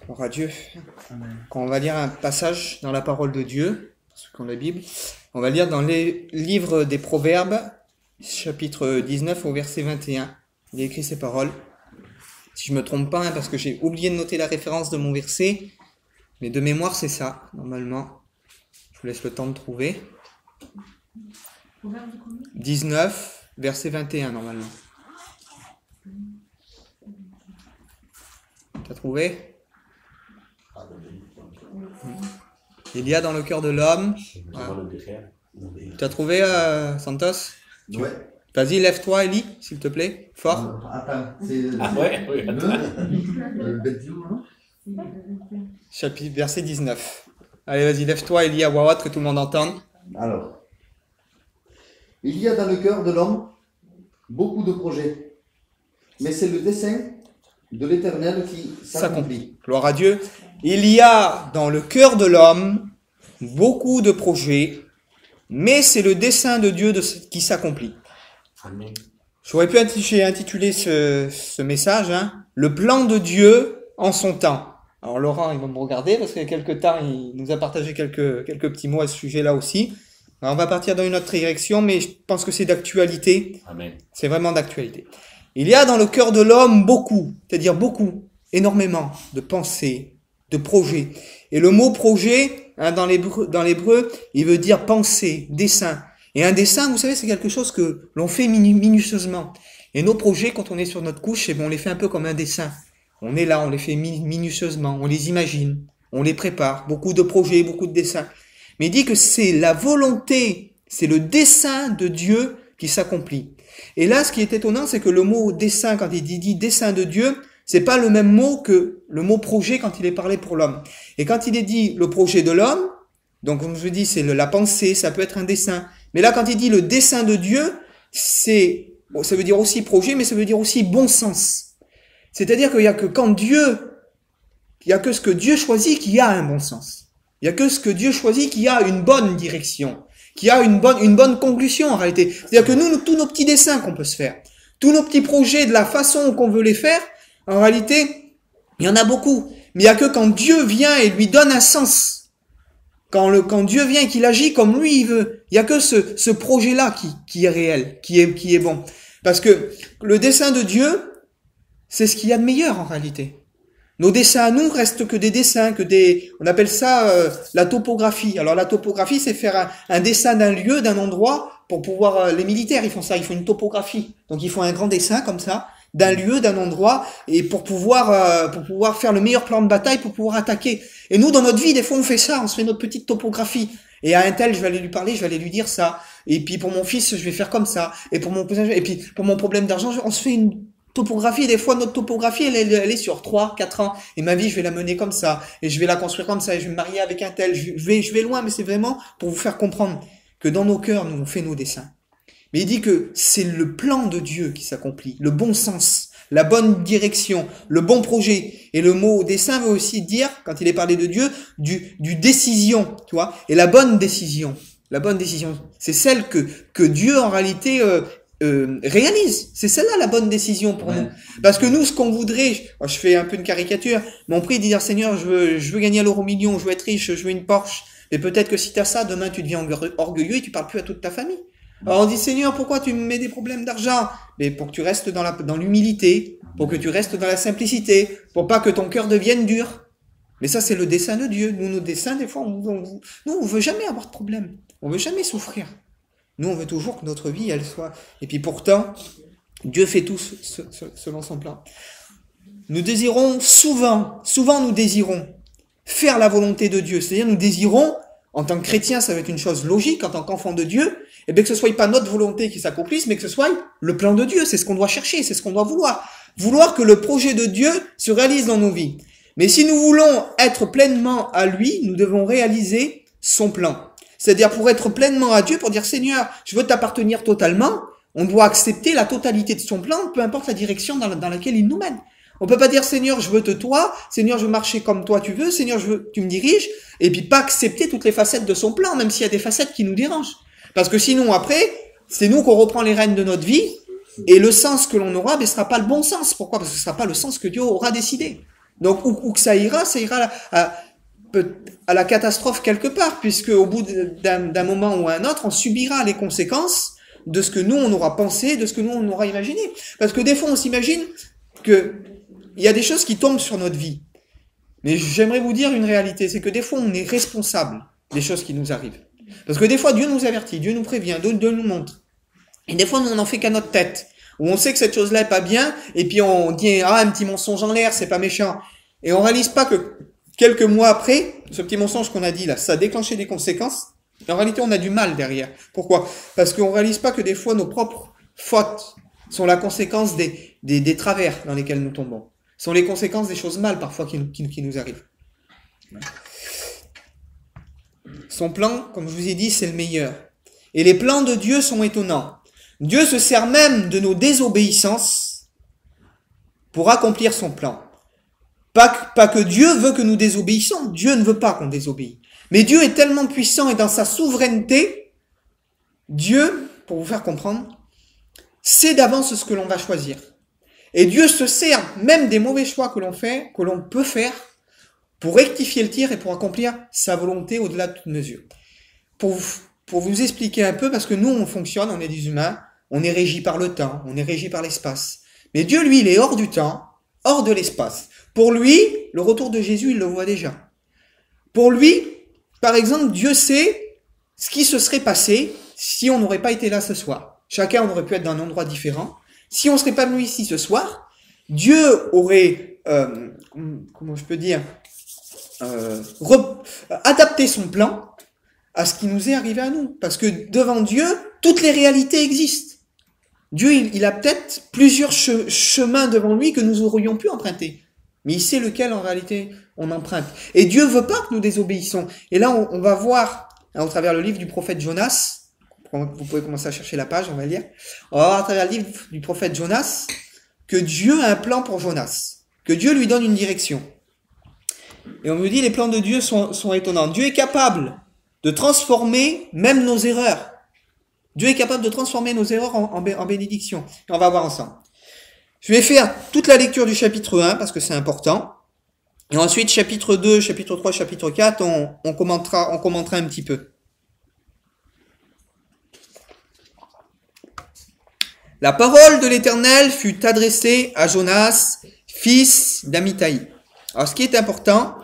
Gloire à Dieu. Quand on va lire un passage dans la parole de Dieu, ceux qui ont la Bible, on va lire dans les livres des Proverbes, chapitre 19 au verset 21. Il y a écrit ces paroles. Si je me trompe pas, parce que j'ai oublié de noter la référence de mon verset, mais de mémoire c'est ça, normalement. Je vous laisse le temps de trouver. 19, verset 21, normalement. T'as trouvé? Il y a dans le cœur de l'homme. Tu as trouvé, Santos? Ouais. Vas-y, lève-toi, Elie, s'il te plaît. Fort. Attends, c'est Oui. le 21, non? Chapitre, verset 19. Allez, vas-y, lève-toi, Elie, à voix haute, que tout le monde entende. Alors, il y a dans le cœur de l'homme beaucoup de projets, mais c'est le dessein de l'Éternel qui s'accomplit. Gloire à Dieu. Il y a dans le cœur de l'homme beaucoup de projets, mais c'est le dessein de Dieu qui s'accomplit. Amen. J'aurais pu intituler ce message, le plan de Dieu en son temps. Alors Laurent, il va me regarder parce qu'il y a quelques temps, il nous a partagé quelques petits mots à ce sujet-là aussi. Alors, on va partir dans une autre direction, mais je pense que c'est d'actualité. Amen. C'est vraiment d'actualité. Il y a dans le cœur de l'homme beaucoup, c'est-à-dire beaucoup, énormément de pensées, de projets. Et le mot projet, dans l'hébreu, il veut dire pensée, dessin. Et un dessin, vous savez, c'est quelque chose que l'on fait minutieusement. Et nos projets, quand on est sur notre couche, on les fait un peu comme un dessin. On est là, on les fait minutieusement, on les imagine, on les prépare. Beaucoup de projets, beaucoup de dessins. Mais il dit que c'est la volonté, c'est le dessein de Dieu qui s'accomplit. Et là, ce qui est étonnant, c'est que le mot dessein, quand il dit dessein de Dieu, c'est pas le même mot que le mot projet quand il est parlé pour l'homme. Et quand il est dit le projet de l'homme, donc comme je dis, c'est la pensée, ça peut être un dessein. Mais là, quand il dit le dessein de Dieu, ça veut dire aussi projet, mais ça veut dire aussi bon sens. C'est-à-dire qu'il y a que il y a que ce que Dieu choisit qui a un bon sens. Il y a que ce que Dieu choisit qui a une bonne direction, qui a une bonne conclusion en réalité. C'est-à-dire que nous, tous nos petits dessins qu'on peut se faire, tous nos petits projets de la façon qu'on veut les faire, en réalité, il y en a beaucoup. Mais il y a que quand Dieu vient et lui donne un sens, quand Dieu vient et qu'il agit comme lui il veut, il y a que ce projet-là qui est réel, qui est bon. Parce que le dessein de Dieu, c'est ce qu'il y a de meilleur en réalité. Nos dessins à nous restent que des dessins, on appelle ça la topographie. Alors la topographie, c'est faire un dessin d'un lieu, d'un endroit, pour pouvoir, les militaires, ils font ça, ils font une topographie. Donc ils font un grand dessin comme ça, d'un lieu, d'un endroit, et pour pouvoir faire le meilleur plan de bataille, pour pouvoir attaquer. Et nous, dans notre vie, des fois, on fait ça, on se fait notre petite topographie. Et à un tel, je vais aller lui parler, je vais aller lui dire ça. Et puis pour mon fils, je vais faire comme ça. Et pour mon cousin, et puis pour mon problème d'argent, on se fait une topographie. Des fois, notre topographie, elle est sur 3, 4 ans. Et ma vie, je vais la mener comme ça. Et je vais la construire comme ça. Et je vais me marier avec un tel. Je vais loin, mais c'est vraiment pour vous faire comprendre que dans nos cœurs, nous, on fait nos dessins. Mais il dit que c'est le plan de Dieu qui s'accomplit. Le bon sens, la bonne direction, le bon projet. Et le mot dessein veut aussi dire, quand il est parlé de Dieu, du décision, tu vois. Et la bonne décision, c'est celle que Dieu, en réalité, réalise. C'est celle-là la bonne décision pour nous. Parce que nous, ce qu'on voudrait, je fais un peu une caricature, mais on prie de dire, Seigneur, je veux gagner à l'euro million, je veux être riche, je veux une Porsche. Et peut-être que si t'as ça, demain tu deviens orgueilleux et tu parles plus à toute ta famille. Alors on dit, Seigneur, pourquoi tu me mets des problèmes d'argent? Mais pour que tu restes dans l'humilité, pour que tu restes dans la simplicité, pour pas que ton cœur devienne dur. Mais ça, c'est le dessein de Dieu. Nous, nos dessins, des fois, on veut jamais avoir de problème. On veut jamais souffrir. Nous, on veut toujours que notre vie, elle soit... Et puis pourtant, Dieu fait tout selon son plan. Nous désirons souvent nous désirons faire la volonté de Dieu. C'est-à-dire, nous désirons, en tant que chrétien, ça va être une chose logique, en tant qu'enfant de Dieu, et bien que ce soit pas notre volonté qui s'accomplisse, mais que ce soit le plan de Dieu. C'est ce qu'on doit chercher, c'est ce qu'on doit vouloir. Vouloir que le projet de Dieu se réalise dans nos vies. Mais si nous voulons être pleinement à lui, nous devons réaliser son plan. C'est-à-dire pour être pleinement à Dieu, pour dire Seigneur, je veux t'appartenir totalement, on doit accepter la totalité de son plan, peu importe la direction dans laquelle il nous mène. On peut pas dire Seigneur, je veux te toi, Seigneur, je veux marcher comme toi tu veux, Seigneur, tu me diriges, et puis pas accepter toutes les facettes de son plan, même s'il y a des facettes qui nous dérangent. Parce que sinon après, c'est nous qu'on reprend les rênes de notre vie, et le sens que l'on aura, ne sera pas le bon sens. Pourquoi? Parce que ce sera pas le sens que Dieu aura décidé. Donc, où que ça ira à la catastrophe quelque part, puisque au bout d'un moment ou un autre, on subira les conséquences de ce que nous, on aura pensé, de ce que nous, on aura imaginé. Parce que des fois, on s'imagine que il y a des choses qui tombent sur notre vie. Mais j'aimerais vous dire une réalité, c'est que des fois, on est responsable des choses qui nous arrivent. Parce que des fois, Dieu nous avertit, Dieu nous prévient, Dieu nous montre. Et des fois, nous, on en fait qu'à notre tête. Où on sait que cette chose-là est pas bien, et puis on dit, ah, un petit mensonge en l'air, c'est pas méchant. Et on réalise pas que quelques mois après, ce petit mensonge qu'on a dit là, ça a déclenché des conséquences. En réalité, on a du mal derrière. Pourquoi? Parce qu'on réalise pas que des fois, nos propres fautes sont la conséquence des travers dans lesquels nous tombons. Sont les conséquences des choses mal parfois qui nous arrivent. Son plan, comme je vous ai dit, c'est le meilleur. Et les plans de Dieu sont étonnants. Dieu se sert même de nos désobéissances pour accomplir son plan. Pas que Dieu veut que nous désobéissons. Dieu ne veut pas qu'on désobéisse. Mais Dieu est tellement puissant et dans sa souveraineté, Dieu, pour vous faire comprendre, sait d'avance ce que l'on va choisir. Et Dieu se sert même des mauvais choix que l'on peut faire, pour rectifier le tir et pour accomplir sa volonté au-delà de toute mesure. Pour vous expliquer un peu, parce que nous, on fonctionne, on est des humains, on est régi par le temps, on est régi par l'espace. Mais Dieu, lui, il est hors du temps, hors de l'espace. Pour lui, le retour de Jésus, il le voit déjà. Pour lui, par exemple, Dieu sait ce qui se serait passé si on n'aurait pas été là ce soir. Chacun, on aurait pu être dans un endroit différent. Si on ne serait pas venu ici ce soir, Dieu aurait, comment je peux dire, adapté son plan à ce qui nous est arrivé à nous. Parce que devant Dieu, toutes les réalités existent. Dieu, il a peut-être plusieurs chemins devant lui que nous aurions pu emprunter. Mais il sait lequel, en réalité, on emprunte. Et Dieu veut pas que nous désobéissions. Et là, on va voir, au travers le livre du prophète Jonas, vous pouvez commencer à chercher la page, on va lire. On va voir à travers le livre du prophète Jonas, que Dieu a un plan pour Jonas. Que Dieu lui donne une direction. Et on nous dit, les plans de Dieu sont étonnants. Dieu est capable de transformer même nos erreurs. Dieu est capable de transformer nos erreurs en bénédiction. Et on va voir ensemble. Je vais faire toute la lecture du chapitre 1, parce que c'est important. Et ensuite, chapitre 2, chapitre 3, chapitre 4, on commentera un petit peu. La parole de l'Éternel fut adressée à Jonas, fils d'Amittai. Alors, ce qui est important,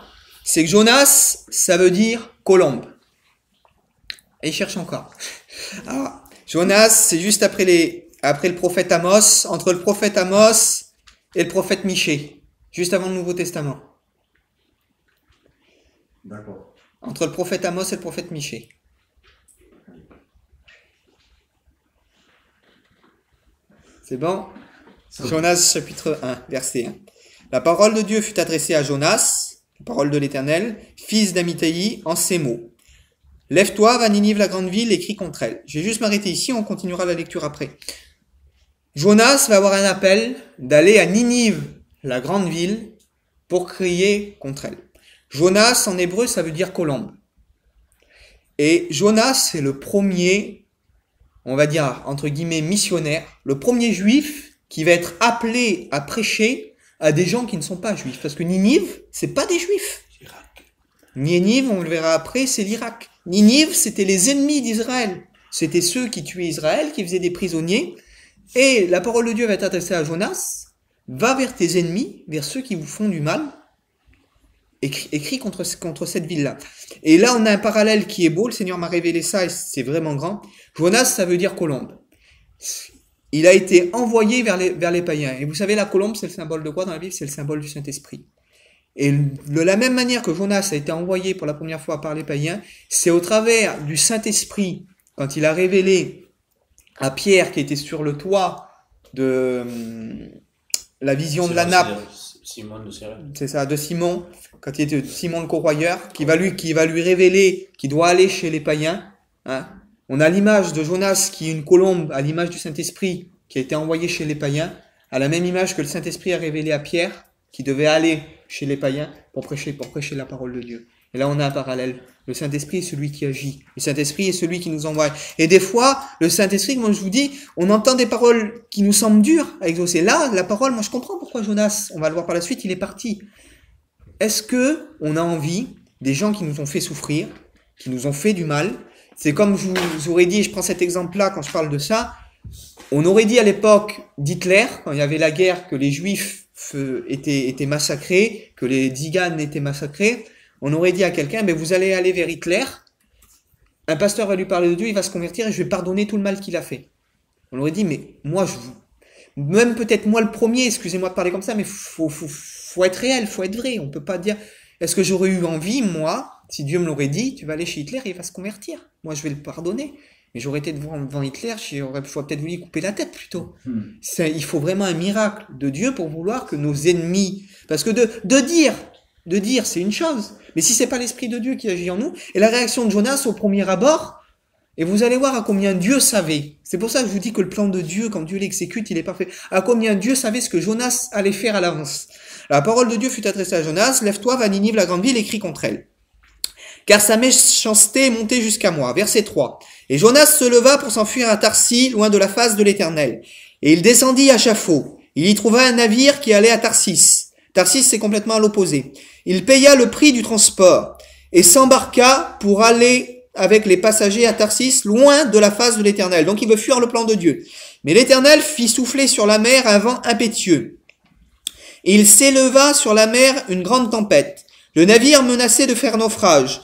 c'est que Jonas, ça veut dire colombe. Et il cherche encore. Alors, Jonas, c'est juste après le prophète Amos, entre le prophète Amos et le prophète Michée, juste avant le Nouveau Testament. D'accord. Entre le prophète Amos et le prophète Michée. C'est bon? Jonas, chapitre 1, verset 1. La parole de Dieu fut adressée à Jonas, la parole de l'Éternel, fils d'Amittai, en ces mots. Lève-toi, va Ninive, la grande ville, et crie contre elle. Je vais juste m'arrêter ici, on continuera la lecture après. Jonas va avoir un appel d'aller à Ninive, la grande ville, pour crier contre elle. Jonas, en hébreu, ça veut dire colombe. Et Jonas, c'est le premier, on va dire, entre guillemets, missionnaire, le premier juif qui va être appelé à prêcher à des gens qui ne sont pas juifs. Parce que Ninive, c'est pas des juifs. Ninive, on le verra après, c'est l'Irak. Ninive, c'était les ennemis d'Israël. C'était ceux qui tuaient Israël, qui faisaient des prisonniers. Et la parole de Dieu va être adressée à Jonas. Va vers tes ennemis, vers ceux qui vous font du mal. Et crie contre cette ville-là. Et là, on a un parallèle qui est beau. Le Seigneur m'a révélé ça et c'est vraiment grand. Jonas, ça veut dire colombe. Il a été envoyé vers les païens. Et vous savez, la colombe, c'est le symbole de quoi dans la Bible? C'est le symbole du Saint-Esprit. Et de la même manière que Jonas a été envoyé pour la première fois par les païens, c'est au travers du Saint-Esprit, quand il a révélé à Pierre qui était sur le toit de la vision de la nappe. Simon de Cyrène. C'est ça, de Simon, quand il était Simon le corroyeur, qui va lui révéler qu'il doit aller chez les païens. Hein. On a l'image de Jonas qui est une colombe, à l'image du Saint-Esprit qui a été envoyé chez les païens, à la même image que le Saint-Esprit a révélé à Pierre, qui devait aller chez les païens pour prêcher la parole de Dieu. Et là, on a un parallèle. Le Saint-Esprit est celui qui agit. Le Saint-Esprit est celui qui nous envoie. Et des fois, le Saint-Esprit, moi je vous dis, on entend des paroles qui nous semblent dures à exaucer. Là, la parole, moi je comprends pourquoi Jonas, on va le voir par la suite, il est parti. est-ce que on a envie des gens qui nous ont fait souffrir, qui nous ont fait du mal? C'est comme je vous aurais dit, je prends cet exemple-là quand je parle de ça, on aurait dit à l'époque d'Hitler, quand il y avait la guerre, que les Juifs étaient massacrés, que les tziganes étaient massacrés, on aurait dit à quelqu'un, mais vous allez aller vers Hitler, un pasteur va lui parler de Dieu, il va se convertir et je vais pardonner tout le mal qu'il a fait. On aurait dit, mais moi, même peut-être moi le premier, excusez-moi de parler comme ça, mais faut être réel, faut être vrai. On peut pas dire, est-ce que j'aurais eu envie, moi, si Dieu me l'aurait dit, tu vas aller chez Hitler et il va se convertir. Moi, je vais le pardonner. Mais j'aurais été devant Hitler, j'aurais peut-être voulu lui couper la tête plutôt. Il faut vraiment un miracle de Dieu pour vouloir que nos ennemis, parce que de dire, c'est une chose. Mais si c'est pas l'Esprit de Dieu qui agit en nous, et la réaction de Jonas au premier abord, et vous allez voir à combien Dieu savait. C'est pour ça que je vous dis que le plan de Dieu, quand Dieu l'exécute, il est parfait. À combien Dieu savait ce que Jonas allait faire à l'avance. La parole de Dieu fut adressée à Jonas, lève-toi, va à Ninive, la grande ville, et crie contre elle. Car sa méchanceté est montée jusqu'à moi. Verset 3. Et Jonas se leva pour s'enfuir à Tarsis, loin de la face de l'Éternel. Et il descendit à Chafo. Il y trouva un navire qui allait à Tarsis. Tarsis, c'est complètement à l'opposé. Il paya le prix du transport et s'embarqua pour aller avec les passagers à Tarsis, loin de la face de l'Éternel. Donc il veut fuir le plan de Dieu. Mais l'Éternel fit souffler sur la mer un vent impétueux. Et il s'éleva sur la mer une grande tempête. Le navire menaçait de faire naufrage.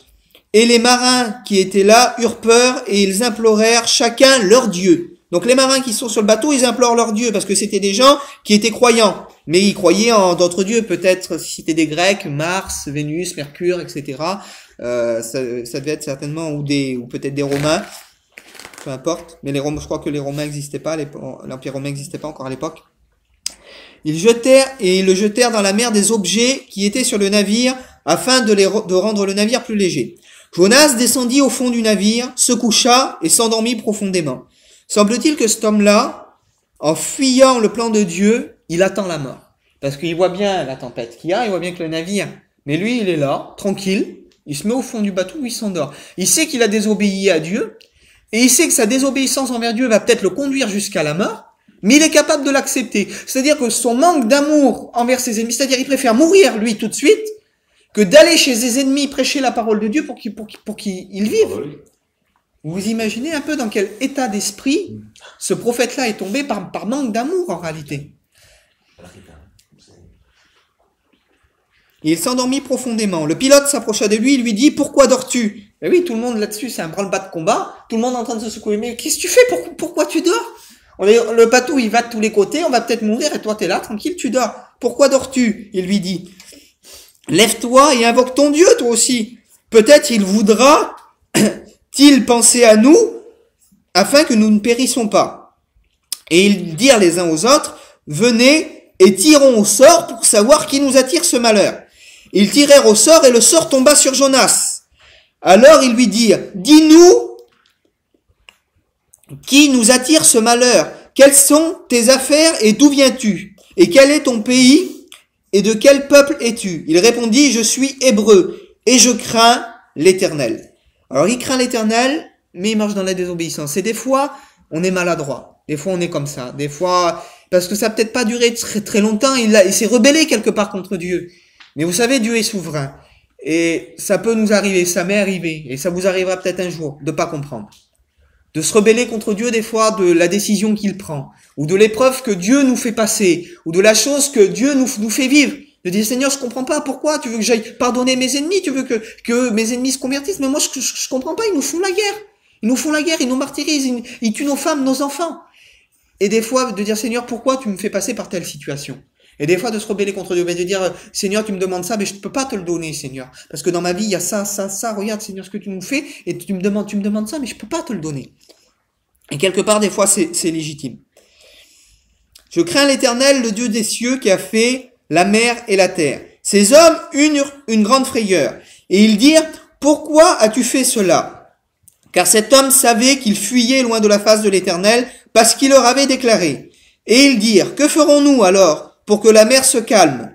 Et les marins qui étaient là eurent peur et ils implorèrent chacun leur Dieu. Donc les marins qui sont sur le bateau, ils implorent leur Dieu parce que c'était des gens qui étaient croyants. Mais ils croyaient en d'autres dieux, peut-être si c'était des Grecs, Mars, Vénus, Mercure, etc. Ça devait être certainement ou peut-être des Romains, peu importe. Mais je crois que les Romains n'existaient pas, l'Empire romain n'existait pas encore à l'époque. Ils le jetèrent dans la mer des objets qui étaient sur le navire afin de rendre le navire plus léger. Jonas descendit au fond du navire, se coucha et s'endormit profondément. Semble-t-il que cet homme-là, en fuyant le plan de Dieu, il attend la mort. Parce qu'il voit bien la tempête qu'il y a, il voit bien que le navire, mais lui, il est là, tranquille, il se met au fond du bateau, il s'endort. Il sait qu'il a désobéi à Dieu, et il sait que sa désobéissance envers Dieu va peut-être le conduire jusqu'à la mort, mais il est capable de l'accepter. C'est-à-dire que son manque d'amour envers ses ennemis, c'est-à-dire il préfère mourir, lui, tout de suite, que d'aller chez ses ennemis prêcher la parole de Dieu pour qu'ils vivent. Vous imaginez un peu dans quel état d'esprit ce prophète-là est tombé par manque d'amour en réalité. Il s'endormit profondément. Le pilote s'approcha de lui, il lui dit « Pourquoi dors-tu » Ben oui, tout le monde là-dessus, c'est un branle-bas de combat. Tout le monde est en train de se secouer. Mais qu'est-ce que tu fais? Pourquoi tu dors? Le bateau, il va de tous les côtés, on va peut-être mourir et toi, t'es là, tranquille, tu dors. Pourquoi dors-tu? Il lui dit « Lève-toi et invoque ton Dieu, toi aussi. Peut-être il voudra-t-il penser à nous afin que nous ne périssons pas. » Et ils dirent les uns aux autres « Venez et tirons au sort pour savoir qui nous attire ce malheur. » Ils tirèrent au sort et le sort tomba sur Jonas. Alors ils lui dirent, dis-nous qui nous attire ce malheur, quelles sont tes affaires et d'où viens-tu, et quel est ton pays et de quel peuple es-tu? Il répondit, je suis hébreu et je crains l'Éternel. Alors il craint l'Éternel, mais il marche dans la désobéissance. Et des fois, on est maladroit. Des fois, on est comme ça. Des fois, parce que ça n'a peut-être pas duré très, très longtemps, il s'est rebellé quelque part contre Dieu. Mais vous savez, Dieu est souverain. Et ça peut nous arriver, ça m'est arrivé, et ça vous arrivera peut-être un jour, de pas comprendre. De se rebeller contre Dieu des fois, de la décision qu'il prend, ou de l'épreuve que Dieu nous fait passer, ou de la chose que Dieu nous fait vivre. De dire, Seigneur, je comprends pas, pourquoi? Tu veux que j'aille pardonner mes ennemis? Tu veux que mes ennemis se convertissent? Mais moi, je comprends pas, ils nous font la guerre. Ils nous font la guerre, ils nous martyrisent, ils tuent nos femmes, nos enfants. Et des fois, de dire, Seigneur, pourquoi tu me fais passer par telle situation? Et des fois, de se rebeller contre Dieu, mais de dire, Seigneur, tu me demandes ça, mais je ne peux pas te le donner, Seigneur. Parce que dans ma vie, il y a ça, regarde, Seigneur, ce que tu nous fais, et tu me demandes ça, mais je ne peux pas te le donner. Et quelque part, des fois, c'est légitime. Je crains l'Éternel, le Dieu des cieux, qui a fait la mer et la terre. Ces hommes eurent une grande frayeur. Et ils dirent, pourquoi as-tu fait cela? Car cet homme savait qu'il fuyait loin de la face de l'Éternel, parce qu'il leur avait déclaré. Et ils dirent, que ferons-nous alors pour que la mer se calme?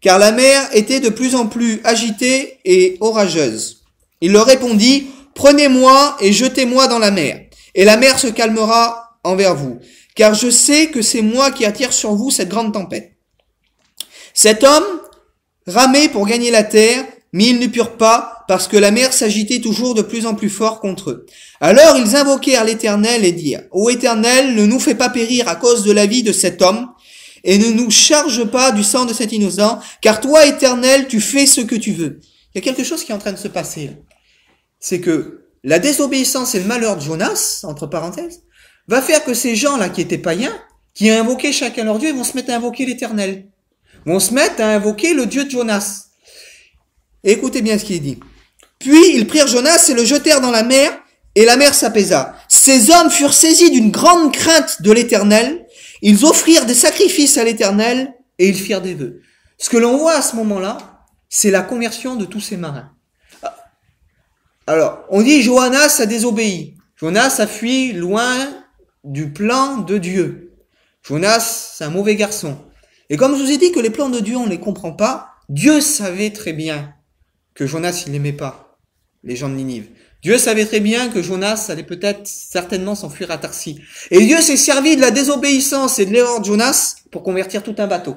Car la mer était de plus en plus agitée et orageuse. Il leur répondit, prenez-moi et jetez-moi dans la mer, et la mer se calmera envers vous, car je sais que c'est moi qui attire sur vous cette grande tempête. Cet homme ramaient pour gagner la terre, mais ils ne purent pas, parce que la mer s'agitait toujours de plus en plus fort contre eux. Alors ils invoquèrent l'Éternel et dirent, Ô Éternel, ne nous fais pas périr à cause de la vie de cet homme, et ne nous charge pas du sang de cet innocent, car toi, Éternel, tu fais ce que tu veux. Il y a quelque chose qui est en train de se passer là. C'est que la désobéissance et le malheur de Jonas, entre parenthèses, va faire que ces gens-là qui étaient païens, qui invoquaient chacun leur Dieu, ils vont se mettre à invoquer l'Éternel. Vont se mettre à invoquer le Dieu de Jonas. Et écoutez bien ce qu'il dit. Puis ils prirent Jonas et le jetèrent dans la mer, et la mer s'apaisa. Ces hommes furent saisis d'une grande crainte de l'Éternel. Ils offrirent des sacrifices à l'Éternel, et ils firent des vœux. Ce que l'on voit à ce moment-là, c'est la conversion de tous ces marins. Alors, on dit Jonas a désobéi. Jonas a fui loin du plan de Dieu. Jonas, c'est un mauvais garçon. Et comme je vous ai dit que les plans de Dieu, on ne les comprend pas, Dieu savait très bien que Jonas, il n'aimait pas les gens de Ninive. Dieu savait très bien que Jonas allait peut-être certainement s'enfuir à Tarsis. Et Dieu s'est servi de la désobéissance et de l'erreur de Jonas pour convertir tout un bateau.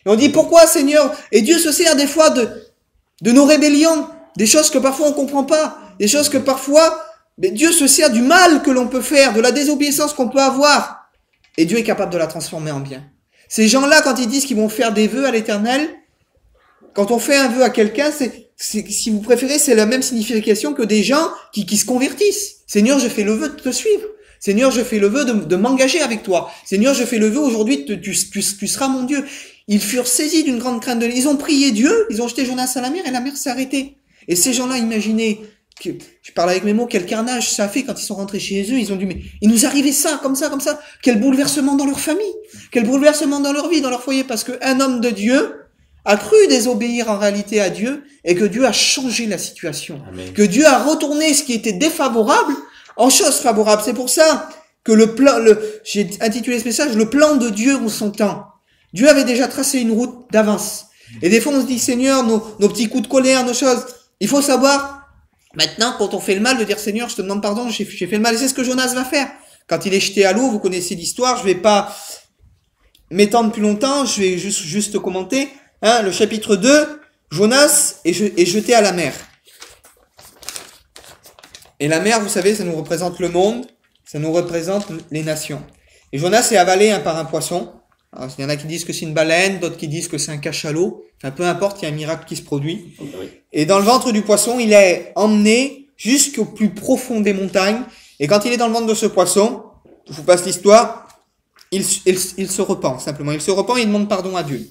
Et on dit, pourquoi Seigneur? Et Dieu se sert des fois de nos rébellions, des choses que parfois on comprend pas, des choses que parfois, mais Dieu se sert du mal que l'on peut faire, de la désobéissance qu'on peut avoir. Et Dieu est capable de la transformer en bien. Ces gens-là, quand ils disent qu'ils vont faire des vœux à l'Éternel, quand on fait un vœu à quelqu'un, si vous préférez, c'est la même signification que des gens qui se convertissent. Seigneur, je fais le vœu de te suivre. Seigneur, je fais le vœu de m'engager avec toi. Seigneur, je fais le vœu aujourd'hui, tu seras mon Dieu. Ils furent saisis d'une grande crainte de Dieu. Ils ont prié Dieu, ils ont jeté Jonas à la mer et la mer s'est arrêtée. Et ces gens-là, imaginez, je parle avec mes mots, quel carnage ça a fait quand ils sont rentrés chez eux. Ils ont dit, mais il nous arrivait ça, comme ça. Quel bouleversement dans leur famille. Quel bouleversement dans leur vie, dans leur foyer. Parce qu'un homme de Dieu a cru désobéir en réalité à Dieu et que Dieu a changé la situation. Amen. Que Dieu a retourné ce qui était défavorable en chose favorable. C'est pour ça que j'ai intitulé ce message, le plan de Dieu en son temps. Dieu avait déjà tracé une route d'avance. Et des fois, on se dit, Seigneur, nos petits coups de colère, nos choses. Il faut savoir, maintenant, quand on fait le mal, de dire, Seigneur, je te demande pardon, j'ai fait le mal. Et c'est ce que Jonas va faire. Quand il est jeté à l'eau, vous connaissez l'histoire, je vais pas m'étendre plus longtemps, je vais juste commenter. Le chapitre 2, Jonas est jeté à la mer. Et la mer, vous savez, ça nous représente le monde, ça nous représente les nations. Et Jonas est avalé par un poisson. Alors, il y en a qui disent que c'est une baleine, d'autres qui disent que c'est un cachalot. Enfin, peu importe, il y a un miracle qui se produit. Et dans le ventre du poisson, il est emmené jusqu'au plus profond des montagnes. Et quand il est dans le ventre de ce poisson, je vous passe l'histoire, il se repent, simplement. Il se repent et il demande pardon à Dieu.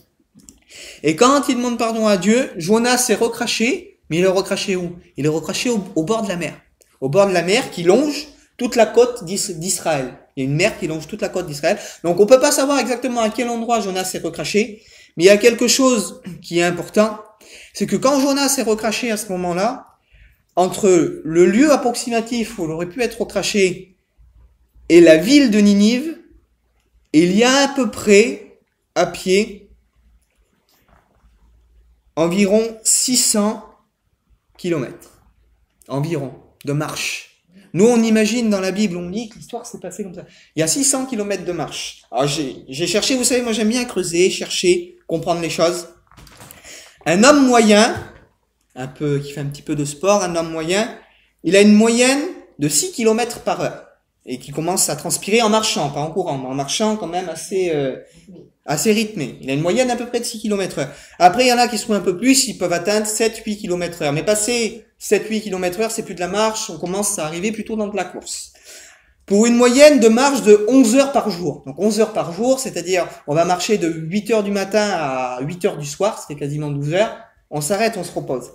Et quand il demande pardon à Dieu, Jonas s'est recraché, mais il est recraché où? Il est recraché au bord de la mer. Au bord de la mer qui longe toute la côte d'Israël. Il y a une mer qui longe toute la côte d'Israël. Donc on peut pas savoir exactement à quel endroit Jonas s'est recraché, mais il y a quelque chose qui est important, c'est que quand Jonas s'est recraché à ce moment-là, entre le lieu approximatif où il aurait pu être recraché et la ville de Ninive, il y a à peu près, à pied, environ 600 kilomètres. Environ, de marche. Nous, on imagine dans la Bible, on lit que l'histoire s'est passée comme ça. Il y a 600 kilomètres de marche. Alors, j'ai cherché, vous savez, moi j'aime bien creuser, chercher, comprendre les choses. Un homme moyen, qui fait un petit peu de sport, un homme moyen, il a une moyenne de 6 km par heure. Et qui commence à transpirer en marchant, pas en courant, mais en marchant quand même assez rythmé. Il a une moyenne à peu près de 6 km heure. Après, il y en a qui sont un peu plus, ils peuvent atteindre 7-8 km heure. Mais passer 7-8 km heure, c'est plus de la marche, on commence à arriver plutôt dans de la course. Pour une moyenne de marche de 11 heures par jour. Donc 11 heures par jour, c'est-à-dire on va marcher de 8 heures du matin à 8 heures du soir, c'était quasiment 12 heures. On s'arrête, on se repose.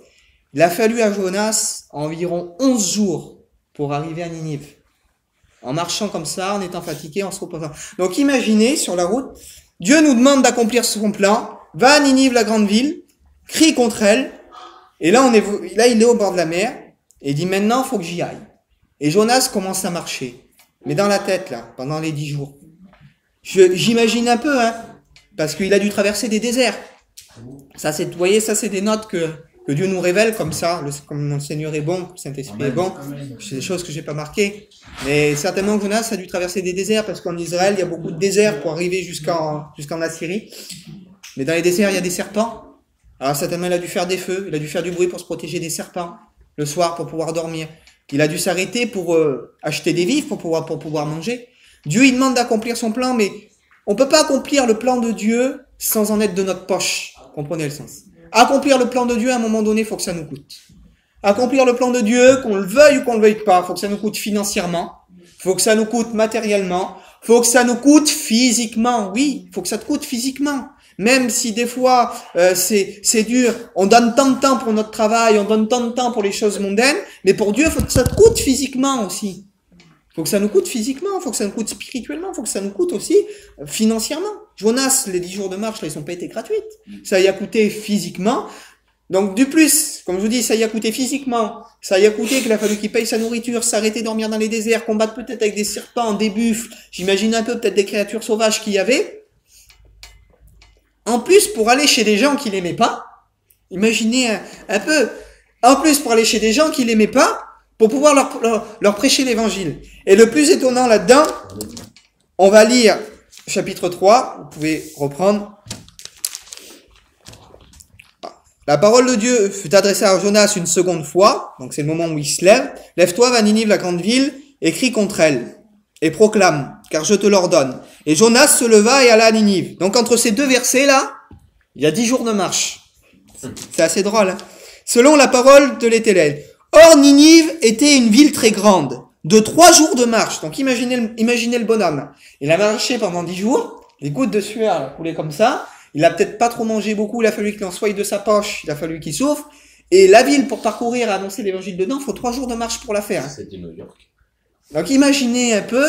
Il a fallu à Jonas environ 11 jours pour arriver à Ninive. En marchant comme ça, en étant fatigué, en se reposant. Donc imaginez, sur la route, Dieu nous demande d'accomplir son plan, va à Ninive, la grande ville, crie contre elle, et là il est au bord de la mer, et il dit maintenant, faut que j'y aille. Et Jonas commence à marcher. Mais dans la tête, là, pendant les 10 jours. J'imagine un peu, parce qu'il a dû traverser des déserts. Ça, vous voyez, ça, c'est des notes que Dieu nous révèle comme ça, comme le Seigneur est bon, le Saint-Esprit est bon. C'est des choses que j'ai pas marquées. Mais certainement, Jonas a dû traverser des déserts, parce qu'en Israël, il y a beaucoup de déserts pour arriver jusqu'en Assyrie. Mais dans les déserts, il y a des serpents. Alors certainement, il a dû faire des feux, il a dû faire du bruit pour se protéger des serpents, le soir pour pouvoir dormir. Il a dû s'arrêter pour acheter des vivres, pour pouvoir manger. Dieu, il demande d'accomplir son plan, mais on peut pas accomplir le plan de Dieu sans en être de notre poche. Comprenez le sens. Accomplir le plan de Dieu, à un moment donné, il faut que ça nous coûte. Accomplir le plan de Dieu, qu'on le veuille ou qu'on le veuille pas, il faut que ça nous coûte financièrement, il faut que ça nous coûte matériellement, il faut que ça nous coûte physiquement. Oui, il faut que ça te coûte physiquement. Même si des fois c'est dur, on donne tant de temps pour notre travail, on donne tant de temps pour les choses mondaines, mais pour Dieu, il faut que ça te coûte physiquement aussi. Il faut que ça nous coûte physiquement, il faut que ça nous coûte spirituellement, il faut que ça nous coûte aussi financièrement. Jonas, les 10 jours de marche, là, ils n'ont pas été gratuits. Ça y a coûté physiquement. Donc du plus, comme je vous dis, ça y a coûté physiquement, ça y a coûté qu'il a fallu qu'il paye sa nourriture, s'arrêter dormir dans les déserts, combattre peut-être avec des serpents, des buffles, j'imagine un peu peut-être des créatures sauvages qu'il y avait. En plus, pour aller chez des gens qu'il n'aimait pas, imaginez un peu, en plus pour aller chez des gens qu'il n'aimait pas, pour pouvoir leur prêcher l'évangile. Et le plus étonnant là-dedans, on va lire chapitre 3, vous pouvez reprendre. La parole de Dieu fut adressée à Jonas une seconde fois, donc c'est le moment où il se lève. Lève-toi, va Ninive, la grande ville, et crie contre elle, et proclame, car je te l'ordonne. Et Jonas se leva et alla à Ninive. Donc entre ces deux versets-là, il y a 10 jours de marche. C'est assez drôle, hein. Selon la parole de l'Éternel. Or, Ninive était une ville très grande, de 3 jours de marche. Donc imaginez le bonhomme. Il a marché pendant 10 jours, les gouttes de sueur coulaient comme ça. Il a peut-être pas trop mangé beaucoup, il a fallu qu'il en soit de sa poche, il a fallu qu'il souffre. Et la ville, pour parcourir et annoncer l'évangile dedans, il faut 3 jours de marche pour la faire. C'était New York. Donc imaginez un peu,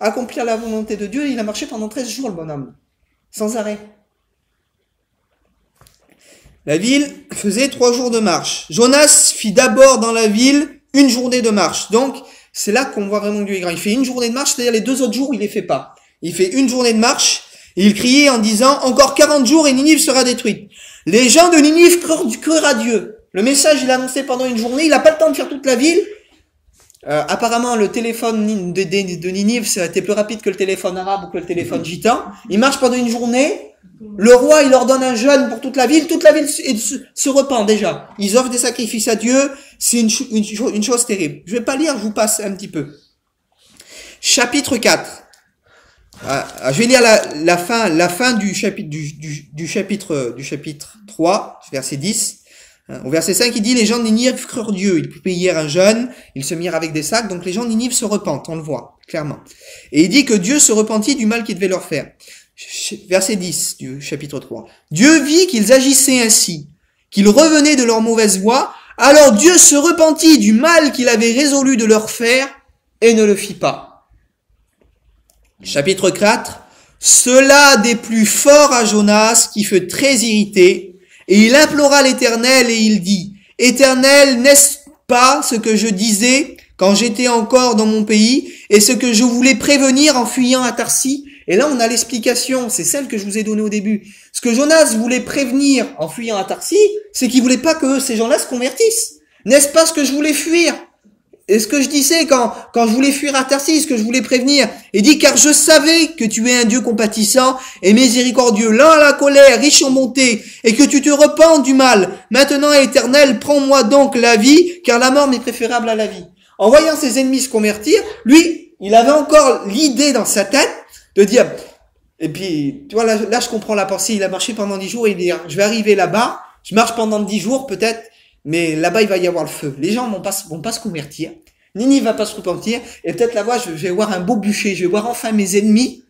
accomplir la volonté de Dieu, il a marché pendant 13 jours le bonhomme, sans arrêt. La ville faisait 3 jours de marche. Jonas fit d'abord dans la ville 1 journée de marche. Donc c'est là qu'on voit vraiment que Dieu est grand. Il fait 1 journée de marche, c'est-à-dire les 2 autres jours il les fait pas. Il fait 1 journée de marche. Et il criait en disant, encore 40 jours et Ninive sera détruite. Les gens de Ninive crurent à Dieu. Le message, il a annoncé pendant 1 journée, il n'a pas le temps de faire toute la ville. Apparemment, le téléphone de Ninive, ça a été plus rapide que le téléphone arabe ou que le téléphone gitan. Il marche pendant 1 journée. Le roi, il ordonne un jeûne pour toute la ville se repent déjà. Ils offrent des sacrifices à Dieu. C'est une chose terrible. Je vais pas lire, je vous passe un petit peu. Chapitre 4. Je vais lire la fin du chapitre 3, verset 10. Au verset 5, il dit, les gens de Ninive crurent Dieu. Ils payèrent un jeûne, ils se mirent avec des sacs. Donc les gens de Ninive se repentent, on le voit, clairement. Et il dit que Dieu se repentit du mal qu'il devait leur faire. Verset 10 du chapitre 3. Dieu vit qu'ils agissaient ainsi, qu'ils revenaient de leur mauvaise voie. Alors Dieu se repentit du mal qu'il avait résolu de leur faire et ne le fit pas. Chapitre 4. Cela déplut fort à Jonas, qui fut très irrité, et il implora l'Éternel, et il dit, Éternel, n'est-ce pas ce que je disais quand j'étais encore dans mon pays, et ce que je voulais prévenir en fuyant à Tarsis? Et là, on a l'explication, c'est celle que je vous ai donnée au début. Ce que Jonas voulait prévenir en fuyant à Tarsis, c'est qu'il voulait pas que ces gens-là se convertissent. N'est-ce pas ce que je voulais fuir? Et ce que je disais quand je voulais fuir à Tarsis, ce que je voulais prévenir, il dit, car je savais que tu es un Dieu compatissant et miséricordieux, lent à la colère, riche en bonté, et que tu te repens du mal. Maintenant, Éternel, prends-moi donc la vie, car la mort m'est préférable à la vie. En voyant ses ennemis se convertir, lui, il avait encore l'idée dans sa tête de dire, et puis, tu vois, là je comprends la pensée, il a marché pendant 10 jours, il dit, je vais arriver là-bas, je marche pendant 10 jours peut-être, mais là-bas, il va y avoir le feu. Les gens vont pas se convertir. Ninive va pas se repentir. Et peut-être là-bas, je vais voir un beau bûcher. Je vais voir enfin mes ennemis.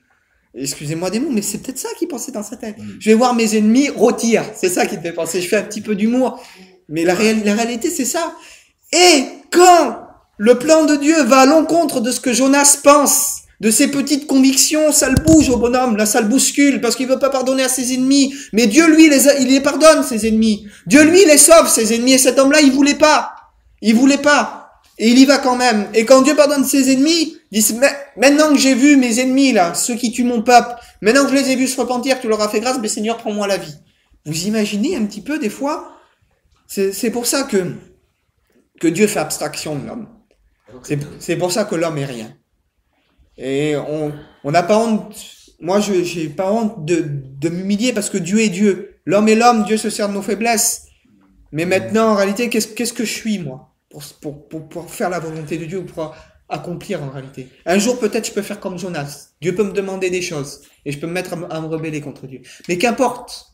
Excusez-moi des mots, mais c'est peut-être ça qu'il pensait dans sa tête. Je vais voir mes ennemis rôtir. C'est ça qu'il devait penser. Je fais un petit peu d'humour. Mais la réalité, c'est ça. Et quand le plan de Dieu va à l'encontre de ce que Jonas pense, de ses petites convictions, ça le bouge au bonhomme, là ça le bouscule, parce qu'il veut pas pardonner à ses ennemis. Mais Dieu, lui, il les pardonne, ses ennemis. Dieu, lui, les sauve, ses ennemis. Et cet homme-là, il voulait pas. Il voulait pas. Et il y va quand même. Et quand Dieu pardonne ses ennemis, il dit, maintenant que j'ai vu mes ennemis, là, ceux qui tuent mon peuple, maintenant que je les ai vus se repentir, tu leur as fait grâce, mais Seigneur, prends-moi la vie. Vous imaginez un petit peu, des fois? C'est pour ça que Dieu fait abstraction de l'homme. C'est pour ça que l'homme est rien. Et on n'a pas honte, moi j'ai pas honte de m'humilier parce que Dieu est Dieu. l'homme est l'homme, Dieu se sert de nos faiblesses. Mais maintenant, en réalité, qu'est-ce que je suis, moi, pour faire la volonté de Dieu ou pour accomplir en réalité. Un jour, peut-être, je peux faire comme Jonas. Dieu peut me demander des choses et je peux me mettre à me rebeller contre Dieu. Mais qu'importe,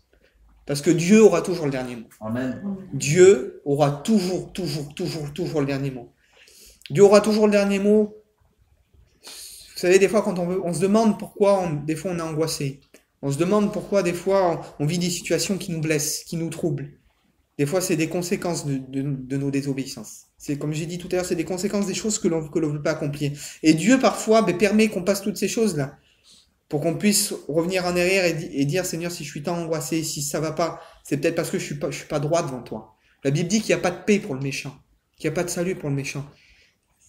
parce que Dieu aura toujours le dernier mot. Amen. Dieu aura toujours le dernier mot. Dieu aura toujours le dernier mot. Vous savez, des fois, quand on se demande pourquoi, des fois, on est angoissé. On se demande pourquoi, des fois, on vit des situations qui nous blessent, qui nous troublent. Des fois, c'est des conséquences de nos désobéissances. C'est comme j'ai dit tout à l'heure, c'est des conséquences des choses que l'on ne veut pas accomplir. Et Dieu, parfois, permet qu'on passe toutes ces choses-là pour qu'on puisse revenir en arrière et dire, Seigneur, si je suis tant angoissé, si ça va pas, c'est peut-être parce que je suis pas droit devant toi. La Bible dit qu'il n'y a pas de paix pour le méchant, qu'il n'y a pas de salut pour le méchant.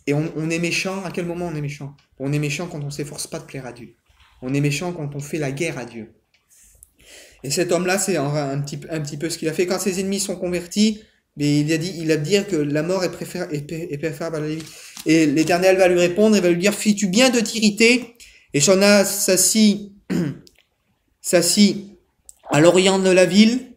Et on est méchant, à quel moment on est méchant? On est méchant quand on s'efforce pas de plaire à Dieu. On est méchant quand on fait la guerre à Dieu. Et cet homme-là, c'est un petit peu ce qu'il a fait. Quand ses ennemis sont convertis, mais il a dit dire que la mort est préférable à la vie. Et l'Éternel va lui répondre et va lui dire, fis-tu bien de t'irriter? Et Jonas s'assit à l'orient de la ville.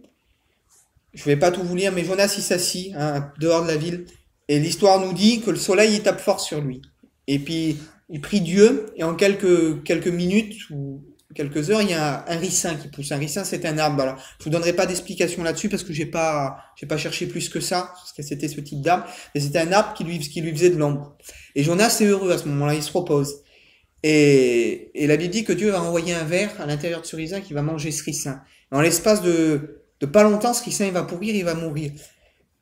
Je vais pas tout vous lire, mais Jonas, il s'assit dehors de la ville. Et l'histoire nous dit que le soleil, il tape fort sur lui. Et puis, il prie Dieu, et en quelques minutes ou quelques heures, il y a un ricin qui pousse. Un ricin, c'est un arbre. Alors, je vous donnerai pas d'explication là-dessus parce que j'ai pas cherché plus que ça, parce que c'était ce type d'arbre. Mais c'était un arbre qui lui faisait de l'ombre. Et Jonas est heureux à ce moment-là, il se repose. Et la Bible dit que Dieu va envoyer un ver à l'intérieur de ce ricin qui va manger ce ricin. En l'espace de pas longtemps, ce ricin, il va pourrir, il va mourir.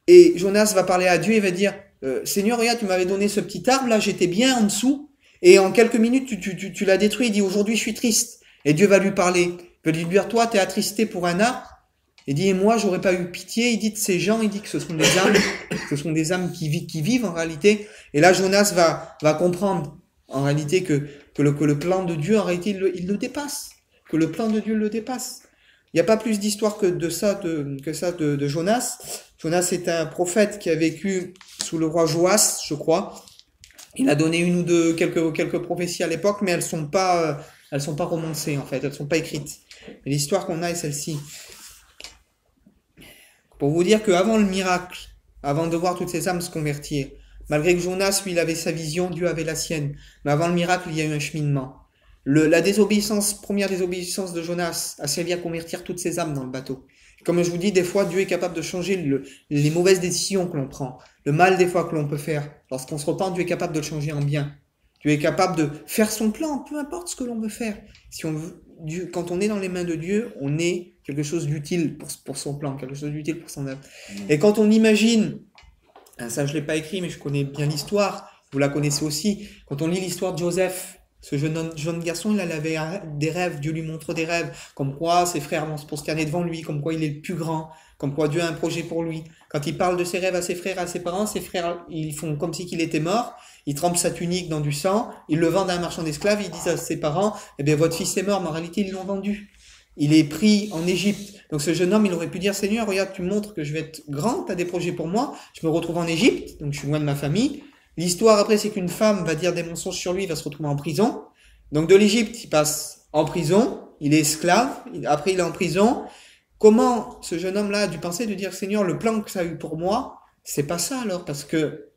Et Jonas va parler à Dieu et va dire, Seigneur, regarde, tu m'avais donné ce petit arbre, là, j'étais bien en dessous, et en quelques minutes, tu l'as détruit. Il dit, aujourd'hui, je suis triste. Et Dieu va lui parler. Il va lui dire, toi, t'es attristé pour un arbre. Il dit, et moi, j'aurais pas eu pitié. Il dit de ces gens, il dit que ce sont des âmes qui vivent en réalité. Et là, Jonas va comprendre, en réalité, que le plan de Dieu, en réalité, il le dépasse. Que le plan de Dieu le dépasse. Il n'y a pas plus d'histoire que ça de Jonas. Jonas est un prophète qui a vécu sous le roi Joas, je crois. Il a donné une ou quelques prophéties à l'époque, mais elles sont pas romancées, en fait. Elles sont pas écrites. Mais l'histoire qu'on a est celle-ci. Pour vous dire qu'avant le miracle, avant de voir toutes ces âmes se convertir, malgré que Jonas, lui, il avait sa vision, Dieu avait la sienne. Mais avant le miracle, il y a eu un cheminement. La première désobéissance de Jonas a servi à convertir toutes ces âmes dans le bateau. Comme je vous dis, des fois, Dieu est capable de changer les mauvaises décisions que l'on prend, le mal des fois que l'on peut faire. Lorsqu'on se repent, Dieu est capable de le changer en bien. Dieu est capable de faire son plan, peu importe ce que l'on veut faire. Si on veut, quand on est dans les mains de Dieu, on est quelque chose d'utile pour son plan, quelque chose d'utile pour son œuvre. Et quand on imagine, ça je l'ai pas écrit, mais je connais bien l'histoire, vous la connaissez aussi, quand on lit l'histoire de Joseph, ce jeune garçon, il avait des rêves, Dieu lui montre des rêves, comme quoi ses frères vont se prosterner devant lui, comme quoi il est le plus grand, comme quoi Dieu a un projet pour lui. Quand il parle de ses rêves à ses frères, à ses parents, ses frères, ils font comme si qu'il était mort, ils trempent sa tunique dans du sang, ils le vendent à un marchand d'esclaves, ils disent à ses parents, eh bien votre fils est mort, mais en réalité ils l'ont vendu. Il est pris en Égypte. Donc ce jeune homme, il aurait pu dire, Seigneur, regarde, tu me montres que je vais être grand, tu as des projets pour moi, je me retrouve en Égypte, donc je suis loin de ma famille. L'histoire après, c'est qu'une femme va dire des mensonges sur lui, il va se retrouver en prison. Donc de l'Égypte, il passe en prison, il est esclave, après il est en prison. Comment ce jeune homme-là a dû penser de dire, Seigneur, le plan que ça a eu pour moi, c'est pas ça alors, parce que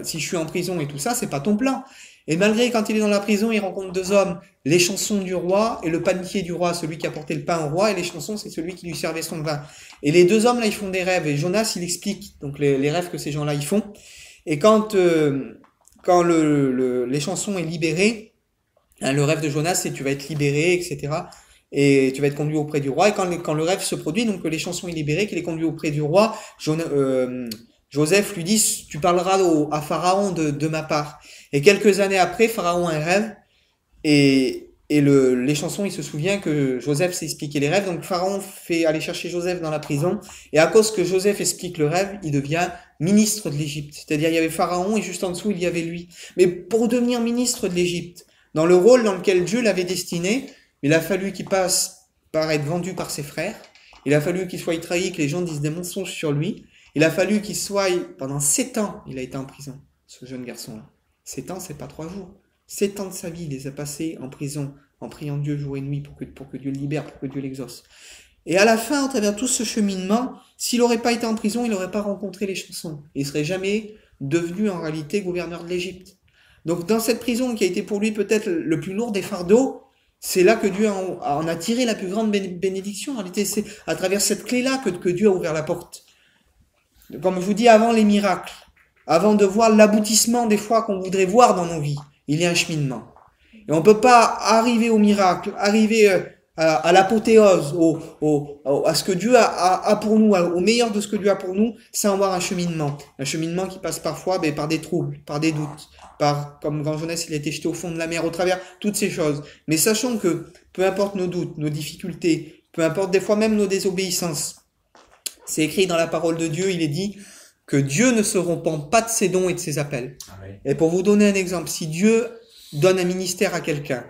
si je suis en prison et tout ça, c'est pas ton plan. Et malgré, quand il est dans la prison, il rencontre deux hommes, les chansons du roi et le panier du roi, celui qui apportait le pain au roi, et les chansons, c'est celui qui lui servait son vin. Et les deux hommes là, ils font des rêves, et Jonas, il explique donc les rêves que ces gens-là ils font. Et quand les chansons est libéré, hein, le rêve de Jonas, c'est tu vas être libéré, etc. Et tu vas être conduit auprès du roi. Et quand le rêve se produit, donc que les chansons est libéré, qu'il est conduit auprès du roi, Joseph lui dit, tu parleras à Pharaon de ma part. Et quelques années après, Pharaon a un rêve, et les chansons, il se souvient que Joseph s'est expliqué les rêves, donc Pharaon fait aller chercher Joseph dans la prison, et à cause que Joseph explique le rêve, il devient ministre de l'Égypte. C'est-à-dire, il y avait Pharaon, et juste en dessous, il y avait lui. Mais pour devenir ministre de l'Égypte, dans le rôle dans lequel Dieu l'avait destiné, il a fallu qu'il passe par être vendu par ses frères, il a fallu qu'il soit trahi, que les gens disent des mensonges sur lui, il a fallu qu'il soit, pendant 7 ans, il a été en prison, ce jeune garçon-là. 7 ans, c'est pas 3 jours. 7 ans de sa vie, il les a passés en prison, en priant Dieu jour et nuit pour que Dieu le libère, pour que Dieu l'exauce. Et à la fin, à travers tout ce cheminement, s'il n'aurait pas été en prison, il n'aurait pas rencontré les chansons. Il serait jamais devenu en réalité gouverneur de l'Égypte. Donc dans cette prison qui a été pour lui peut-être le plus lourd des fardeaux, c'est là que Dieu en a tiré la plus grande bénédiction. En réalité, c'est à travers cette clé-là que Dieu a ouvert la porte. Comme je vous dis, avant les miracles, avant de voir l'aboutissement des fois qu'on voudrait voir dans nos vies, il y a un cheminement. Et on ne peut pas arriver au miracle, arriver à l'apothéose, à ce que Dieu a pour nous, au meilleur de ce que Dieu a pour nous, sans avoir un cheminement. Un cheminement qui passe parfois par des troubles, par des doutes, comme quand Jonas il a été jeté au fond de la mer, au travers toutes ces choses. Mais sachons que peu importe nos doutes, nos difficultés, peu importe des fois même nos désobéissances, c'est écrit dans la parole de Dieu, il est dit que Dieu ne se repent pas de ses dons et de ses appels. Amen. Et pour vous donner un exemple, si Dieu donne un ministère à quelqu'un,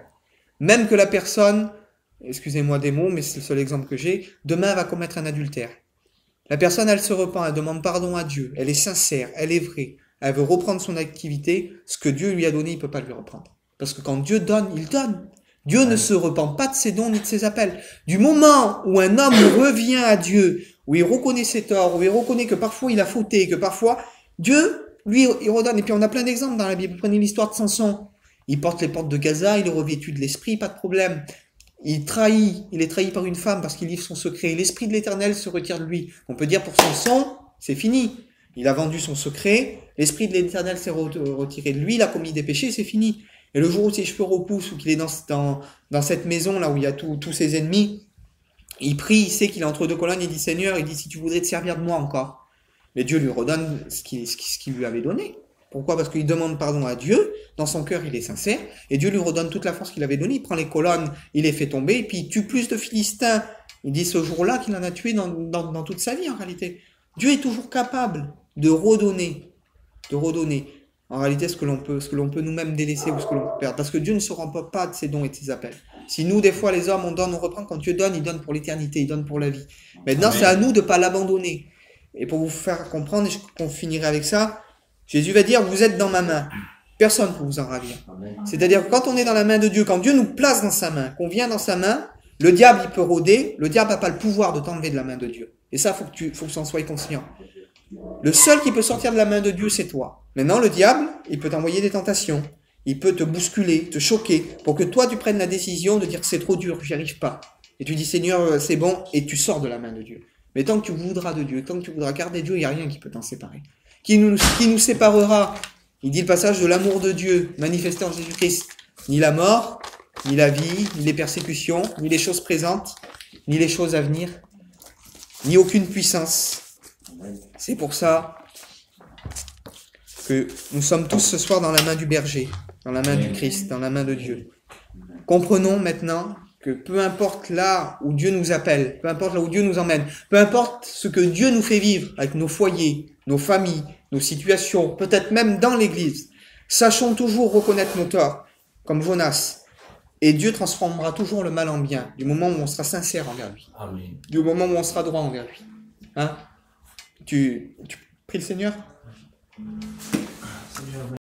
même que la personne, excusez-moi des mots, mais c'est le seul exemple que j'ai, demain elle va commettre un adultère. La personne, elle se repent, elle demande pardon à Dieu, elle est sincère, elle est vraie, elle veut reprendre son activité, ce que Dieu lui a donné, il ne peut pas lui reprendre. Parce que quand Dieu donne, il donne. Dieu ne se repent pas de ses dons ni de ses appels. Du moment où un homme revient à Dieu, où il reconnaît ses torts, où il reconnaît que parfois il a fauté, que parfois Dieu, lui, il redonne. Et puis on a plein d'exemples dans la Bible. Prenez l'histoire de Samson. Il porte les portes de Gaza, il est revêtu de l'esprit, pas de problème. Il est trahi par une femme parce qu'il livre son secret. L'esprit de l'Éternel se retire de lui. On peut dire pour Samson, c'est fini. Il a vendu son secret, l'esprit de l'Éternel s'est retiré de lui, il a commis des péchés, c'est fini. Et le jour où ses cheveux repoussent, ou qu'il est dans cette maison là où il y a tous ses ennemis, il prie, il sait qu'il est entre deux colonnes, il dit Seigneur, il dit si tu voudrais te servir de moi encore. Mais Dieu lui redonne ce qu'il lui avait donné. Pourquoi? Parce qu'il demande pardon à Dieu, dans son cœur il est sincère, et Dieu lui redonne toute la force qu'il avait donnée, il prend les colonnes, il les fait tomber, et puis il tue plus de Philistins. Il dit ce jour-là qu'il en a tué dans toute sa vie en réalité. Dieu est toujours capable de redonner. En réalité, ce que l'on peut nous-mêmes délaisser ou ce que l'on peut perdre. Parce que Dieu ne se rend pas de ses dons et de ses appels. Si nous, des fois, les hommes, on donne, on reprend, quand Dieu donne, il donne pour l'éternité, il donne pour la vie. Maintenant, c'est à nous de ne pas l'abandonner. Et pour vous faire comprendre, et qu'on finirait avec ça, Jésus va dire, vous êtes dans ma main. Personne ne peut vous en ravir. C'est-à-dire que quand on est dans la main de Dieu, quand Dieu nous place dans sa main, qu'on vient dans sa main, le diable, il peut rôder, le diable n'a pas le pouvoir de t'enlever de la main de Dieu. Et ça, faut que tu en sois conscient. Le seul qui peut sortir de la main de Dieu, c'est toi. Maintenant, le diable, il peut t'envoyer des tentations. Il peut te bousculer, te choquer, pour que toi, tu prennes la décision de dire que c'est trop dur, j'y arrive pas. Et tu dis, Seigneur, c'est bon, et tu sors de la main de Dieu. Mais tant que tu voudras de Dieu, tant que tu voudras garder Dieu, il n'y a rien qui peut t'en séparer. Qui nous séparera, il dit le passage de l'amour de Dieu, manifesté en Jésus-Christ. Ni la mort, ni la vie, ni les persécutions, ni les choses présentes, ni les choses à venir, ni aucune puissance. C'est pour ça que nous sommes tous ce soir dans la main du berger, dans la main du Christ, dans la main de Dieu. Comprenons maintenant que peu importe là où Dieu nous appelle, peu importe là où Dieu nous emmène, peu importe ce que Dieu nous fait vivre avec nos foyers, nos familles, nos situations, peut-être même dans l'église, sachons toujours reconnaître nos torts, comme Jonas. Et Dieu transformera toujours le mal en bien, du moment où on sera sincère envers lui. Amen. Du moment où on sera droit envers lui. Hein? Tu pries le Seigneur?